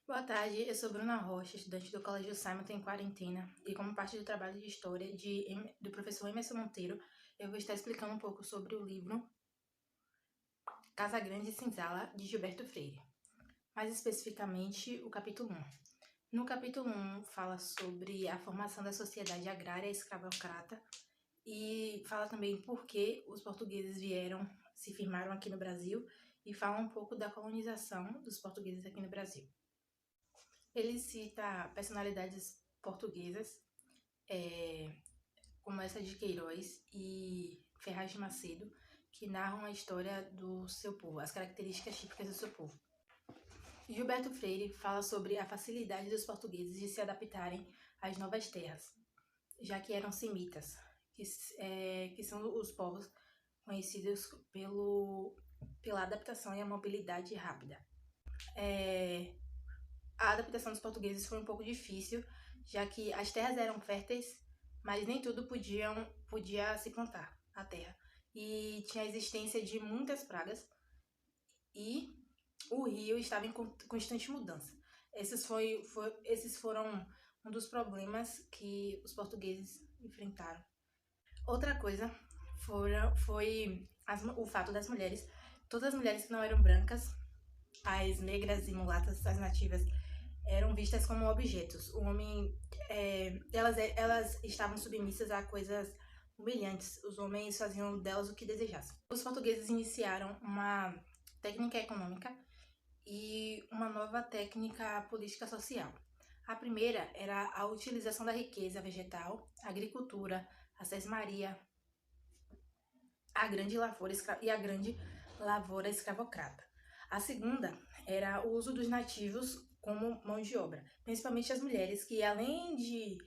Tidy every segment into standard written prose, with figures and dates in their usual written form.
Boa tarde, eu sou Bruna Rocha, estudante do Colégio Simon em quarentena, e como parte do trabalho de história do professor Emerson Monteiro, eu vou estar explicando um pouco sobre o livro Casa Grande e Senzala, de Gilberto Freire, mais especificamente o capítulo 1. No capítulo 1 fala sobre a formação da sociedade agrária escravocrata e fala também por que os portugueses se firmaram aqui no Brasil e fala um pouco da colonização dos portugueses aqui no Brasil. Ele cita personalidades portuguesas, como essa de Queiroz e Ferraz de Macedo, que narram a história do seu povo, as características típicas do seu povo. Gilberto Freire fala sobre a facilidade dos portugueses de se adaptarem às novas terras, já que eram semitas, que são os povos conhecidos pela adaptação e a mobilidade rápida. A adaptação dos portugueses foi um pouco difícil, já que as terras eram férteis, mas nem tudo podia se plantar a terra. E tinha a existência de muitas pragas e o rio estava em constante mudança. Esses foram um dos problemas que os portugueses enfrentaram. Outra coisa foi o fato das mulheres, todas as mulheres que não eram brancas, as negras e mulatas, as nativas, eram vistas como objetos. O homem, elas estavam submissas a coisas humilhantes. Os homens faziam delas o que desejassem. Os portugueses iniciaram uma técnica econômica e uma nova técnica política social. A primeira era a utilização da riqueza vegetal, a agricultura, a sesmaria, a grande lavoura escravocrata. A segunda era o uso dos nativos como mão de obra, principalmente as mulheres, que além de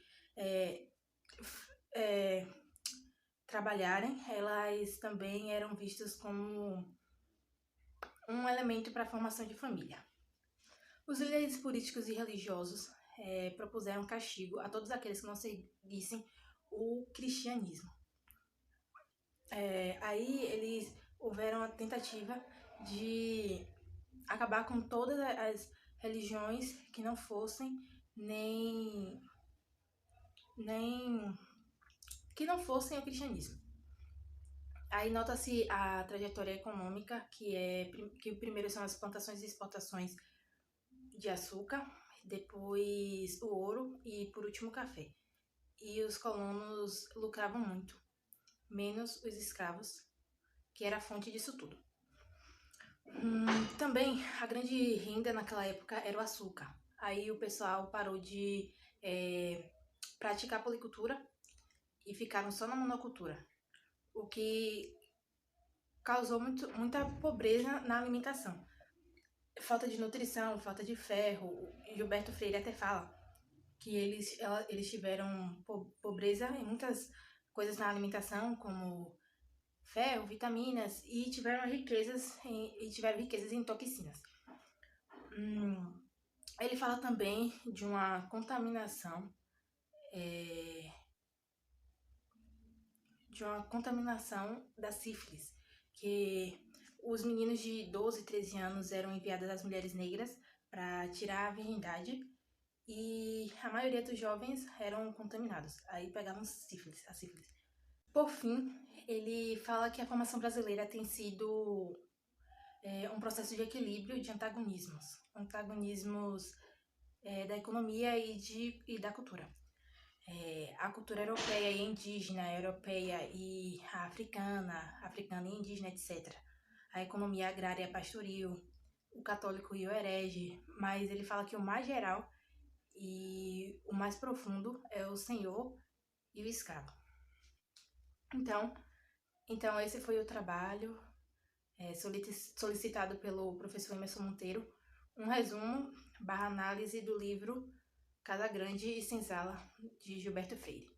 trabalharem, elas também eram vistas como um elemento para a formação de família. Os líderes políticos e religiosos propuseram castigo a todos aqueles que não seguissem o cristianismo. Aí eles houveram a tentativa de acabar com todas as religiões que não fossem que não fossem o cristianismo. Aí nota-se a trajetória econômica, que primeiro são as plantações e exportações de açúcar, depois o ouro e por último o café. E os colonos lucravam muito, menos os escravos, que era a fonte disso tudo. Também a grande renda naquela época era o açúcar. Aí o pessoal parou de praticar policultura e ficaram só na monocultura, o que causou muita pobreza na alimentação. Falta de nutrição, falta de ferro. Gilberto Freire até fala que eles tiveram pobreza em muitas coisas na alimentação, como ferro, vitaminas, e tiveram riquezas em toxinas. Ele fala também de uma contaminação da sífilis, que os meninos de 12, 13 anos eram enviados às mulheres negras para tirar a virgindade e a maioria dos jovens eram contaminados, aí pegavam a sífilis. Por fim, ele fala que a formação brasileira tem sido um processo de equilíbrio de antagonismos da economia e da cultura. A cultura europeia e indígena, europeia e africana e indígena, etc. A economia agrária pastoril, o católico e o herege, mas ele fala que o mais geral e o mais profundo é o senhor e o escravo. Então esse foi o trabalho solicitado pelo professor Emerson Monteiro, um resumo / análise do livro Casa Grande e Senzala, de Gilberto Freire.